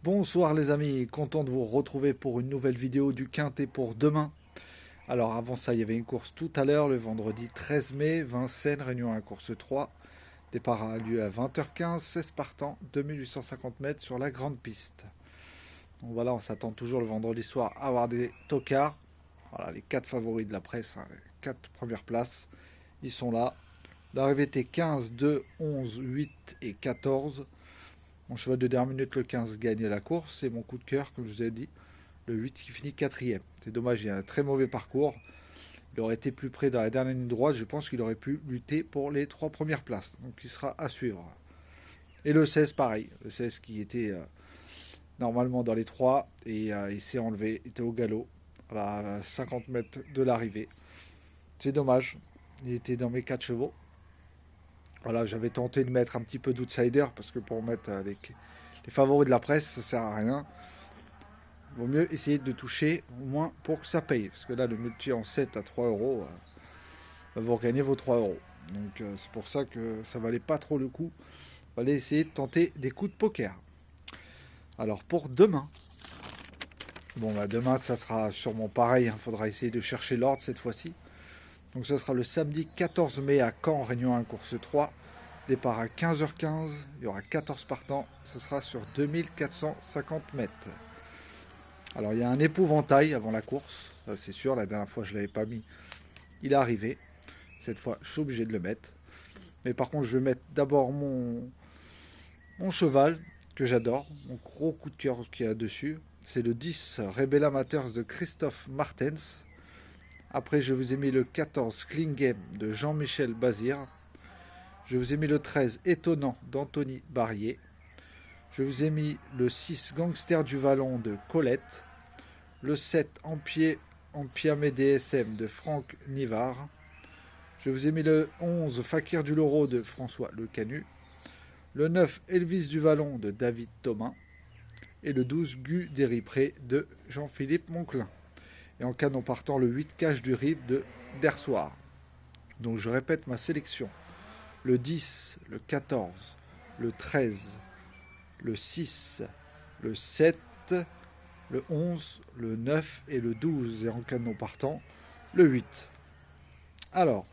Bonsoir les amis, content de vous retrouver pour une nouvelle vidéo du Quintet pour demain. Alors avant ça, il y avait une course tout à l'heure, le vendredi 13 mai, Vincennes, Réunion 1, course 3. Départ a lieu à 20h15, 16 partants, 2850 mètres sur la grande piste. Donc voilà, on s'attend toujours le vendredi soir à avoir des tocards. Voilà, les 4 favoris de la presse, hein, les 4 premières places, ils sont là. L'arrivée était 15, 2, 11, 8 et 14. Mon cheval de dernière minute, le 15, gagne la course. C'est mon coup de cœur, comme je vous ai dit. Le 8 qui finit quatrième. C'est dommage, il y a un très mauvais parcours. Il aurait été plus près dans la dernière ligne droite. Je pense qu'il aurait pu lutter pour les 3 premières places. Donc il sera à suivre. Et le 16, pareil. Le 16 qui était normalement dans les 3 et il s'est enlevé. Il était au galop à 50 mètres de l'arrivée. C'est dommage. Il était dans mes 4 chevaux. Voilà, j'avais tenté de mettre un petit peu d'outsider parce que pour mettre avec les favoris de la presse, ça sert à rien. Il vaut mieux essayer de toucher au moins pour que ça paye. Parce que là, le multi en 7 à 3 euros, vous regagnez vos 3 euros. Donc c'est pour ça que ça valait pas trop le coup. Il fallait essayer de tenter des coups de poker. Alors pour demain, bon bah demain ça sera sûrement pareil. Il faudra essayer de chercher l'ordre cette fois-ci. Donc ça sera le samedi 14 mai à Caen, Réunion 1, course 3. Départ à 15h15, il y aura 14 partants, ce sera sur 2450 mètres. Alors il y a un épouvantail avant la course, ça c'est sûr, la dernière fois je ne l'avais pas mis, il est arrivé. Cette fois je suis obligé de le mettre. Mais par contre je vais mettre d'abord mon cheval que j'adore, mon gros coup de cœur qu'il y a dessus. C'est le 10 Rebel Amateurs de Christophe Martens. Après je vous ai mis le 14 Clean Game de Jean-Michel Bazir. Je vous ai mis le 13 Étonnant d'Anthony Barrier. Je vous ai mis le 6 Gangster du Vallon de Colette. Le 7 Empiamé DSM de Franck Nivard. Je vous ai mis le 11 Fakir du Loro de François Le Canu. Le 9 Elvis du Vallon de David Thomas. Et le 12 Gu Déripré de Jean-Philippe Monclin. Et en canon partant, le 8 Cache du Rib de Dersoir. Donc je répète ma sélection. Le 10, le 14, le 13, le 6, le 7, le 11, le 9 et le 12. Et en canon partant, le 8. Alors,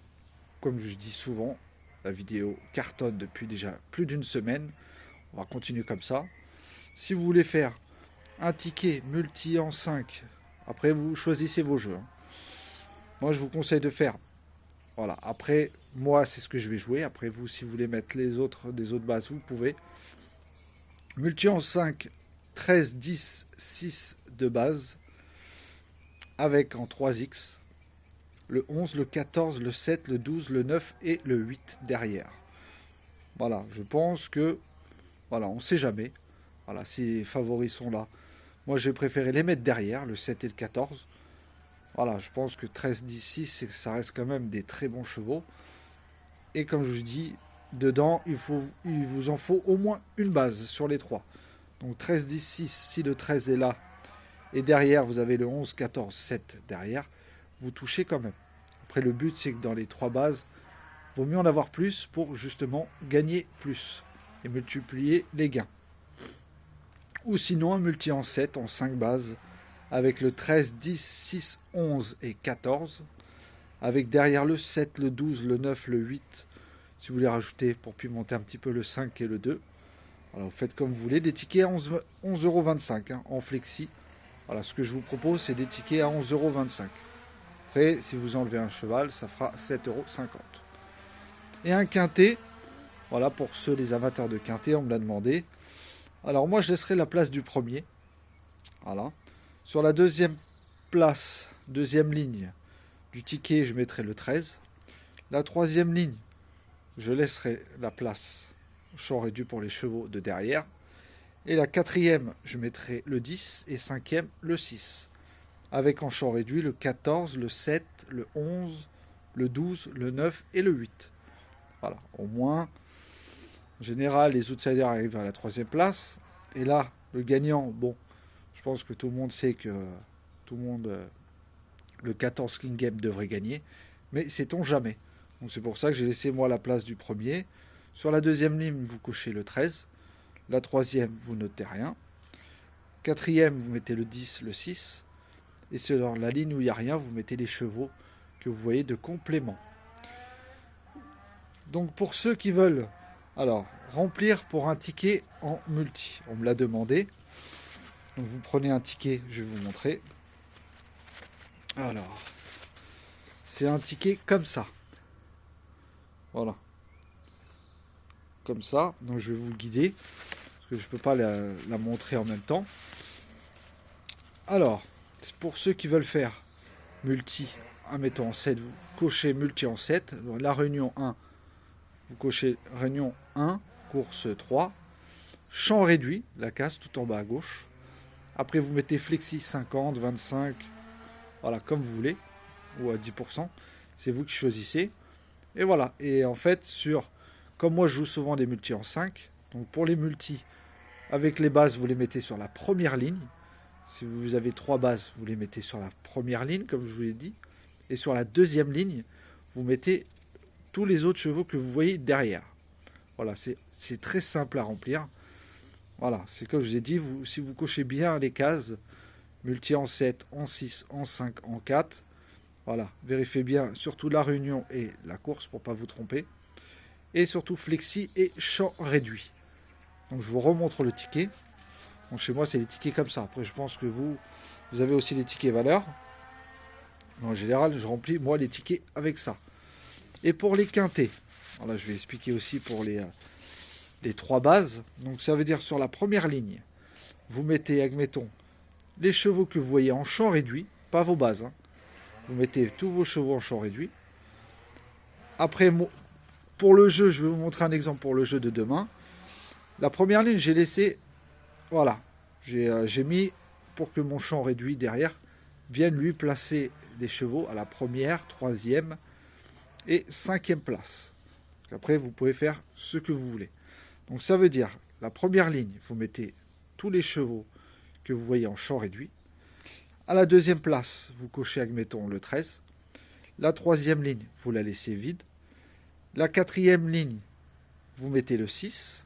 comme je dis souvent, la vidéo cartonne depuis déjà plus d'une semaine. On va continuer comme ça. Si vous voulez faire un ticket multi en 5, après vous choisissez vos jeux. Moi, je vous conseille de faire. Voilà, après, moi, c'est ce que je vais jouer. Après, vous, si vous voulez mettre les autres, des autres bases, vous pouvez. Multi en 5, 13, 10, 6 de base, avec en 3x, le 11, le 14, le 7, le 12, le 9 et le 8 derrière. Voilà, je pense que, voilà, on ne sait jamais. Voilà, si les favoris sont là. Moi, j'ai préféré les mettre derrière, le 7 et le 14. Voilà, je pense que 13, 10, 6, ça reste quand même des très bons chevaux. Et comme je vous dis, dedans, il vous en faut au moins une base sur les trois. Donc 13, 10, 6, si le 13 est là, et derrière, vous avez le 11, 14, 7 derrière, vous touchez quand même. Après, le but, c'est que dans les trois bases, il vaut mieux en avoir plus pour justement gagner plus et multiplier les gains. Ou sinon, un multi en 7, en 5 bases, avec le 13, 10, 6, 11 et 14, avec derrière le 7, le 12, le 9, le 8, si vous voulez rajouter pour pimenter un petit peu le 5 et le 2. Voilà, vous faites comme vous voulez, des tickets à 11,25 € hein, en flexi. Voilà, ce que je vous propose, c'est des tickets à 11,25 €. Après, si vous enlevez un cheval, ça fera 7,50 €. Et un quintet, voilà, pour ceux, les amateurs de quintet, on me l'a demandé. Alors moi, je laisserai la place du premier. Voilà. Sur la deuxième place, deuxième ligne du ticket, je mettrai le 13. La troisième ligne, je laisserai la place champ réduit pour les chevaux de derrière. Et la quatrième, je mettrai le 10 et cinquième, le 6. Avec en champ réduit le 14, le 7, le 11, le 12, le 9 et le 8. Voilà, au moins, en général, les outsiders arrivent à la troisième place. Et là, le gagnant, bon, je pense que tout le monde sait que tout le monde, le 14 King Game devrait gagner. Mais sait-on jamais. Donc c'est pour ça que j'ai laissé moi la place du premier. Sur la deuxième ligne, vous cochez le 13. La troisième, vous notez rien. Quatrième, vous mettez le 10, le 6. Et sur la ligne où il n'y a rien, vous mettez les chevaux que vous voyez de complément. Donc pour ceux qui veulent alors remplir pour un ticket en multi, on me l'a demandé. Donc vous prenez un ticket, je vais vous montrer. Alors, c'est un ticket comme ça. Voilà. Comme ça. Donc je vais vous le guider. Parce que je ne peux pas la montrer en même temps. Alors, pour ceux qui veulent faire multi, admettons en 7, vous cochez multi en 7. Donc, la réunion 1, vous cochez réunion 1, course 3. Champ réduit, la case tout en bas à gauche. Après, vous mettez flexi 50, 25, voilà, comme vous voulez, ou à 10%. C'est vous qui choisissez. Et voilà. Et en fait, comme moi, je joue souvent des multis en 5. Donc, pour les multis, avec les bases, vous les mettez sur la première ligne. Si vous avez 3 bases, vous les mettez sur la première ligne, comme je vous l'ai dit. Et sur la deuxième ligne, vous mettez tous les autres chevaux que vous voyez derrière. Voilà, c'est très simple à remplir. Voilà, c'est comme je vous ai dit, si vous cochez bien les cases, multi en 7, en 6, en 5, en 4, voilà, vérifiez bien surtout la réunion et la course pour ne pas vous tromper. Et surtout flexi et champ réduit. Donc je vous remontre le ticket. Donc chez moi c'est les tickets comme ça. Après je pense que vous avez aussi les tickets valeurs. En général je remplis moi les tickets avec ça. Et pour les quintés, voilà, je vais expliquer aussi pour les 3 bases. Donc ça veut dire sur la première ligne, vous mettez, admettons, les chevaux que vous voyez en champ réduit, pas vos bases. Hein. Vous mettez tous vos chevaux en champ réduit. Après, pour le jeu, je vais vous montrer un exemple pour le jeu de demain. La première ligne, j'ai laissé, voilà, j'ai mis pour que mon champ réduit derrière vienne lui placer les chevaux à la première, troisième et cinquième place. Après, vous pouvez faire ce que vous voulez. Donc ça veut dire, la première ligne, vous mettez tous les chevaux que vous voyez en champ réduit. À la deuxième place, vous cochez, admettons, le 13. La troisième ligne, vous la laissez vide. La quatrième ligne, vous mettez le 6.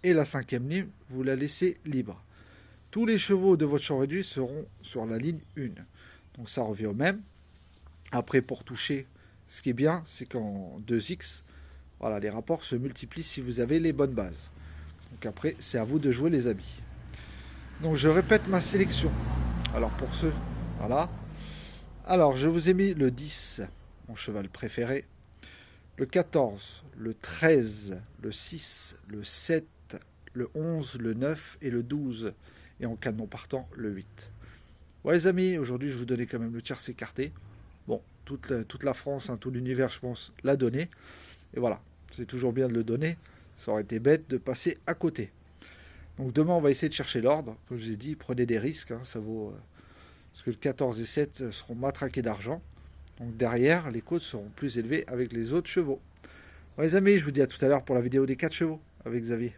Et la cinquième ligne, vous la laissez libre. Tous les chevaux de votre champ réduit seront sur la ligne 1. Donc ça revient au même. Après, pour toucher, ce qui est bien, c'est qu'en 2x, voilà, les rapports se multiplient si vous avez les bonnes bases. Donc après, c'est à vous de jouer les habits. Donc je répète ma sélection. Alors pour ceux, voilà. Alors je vous ai mis le 10, mon cheval préféré. Le 14, le 13, le 6, le 7, le 11, le 9 et le 12. Et en cas de non partant, le 8. Ouais les amis, aujourd'hui je vous donnais quand même le tierce écarté. Bon, toute la France, hein, tout l'univers je pense, l'a donné. Et voilà, c'est toujours bien de le donner. Ça aurait été bête de passer à côté. Donc demain on va essayer de chercher l'ordre. Comme je vous ai dit, prenez des risques. Hein, ça vaut... parce que le 14 et 7 seront matraqués d'argent. Donc derrière, les cotes seront plus élevées avec les autres chevaux. Ouais, les amis, je vous dis à tout à l'heure pour la vidéo des 4 chevaux avec Xavier.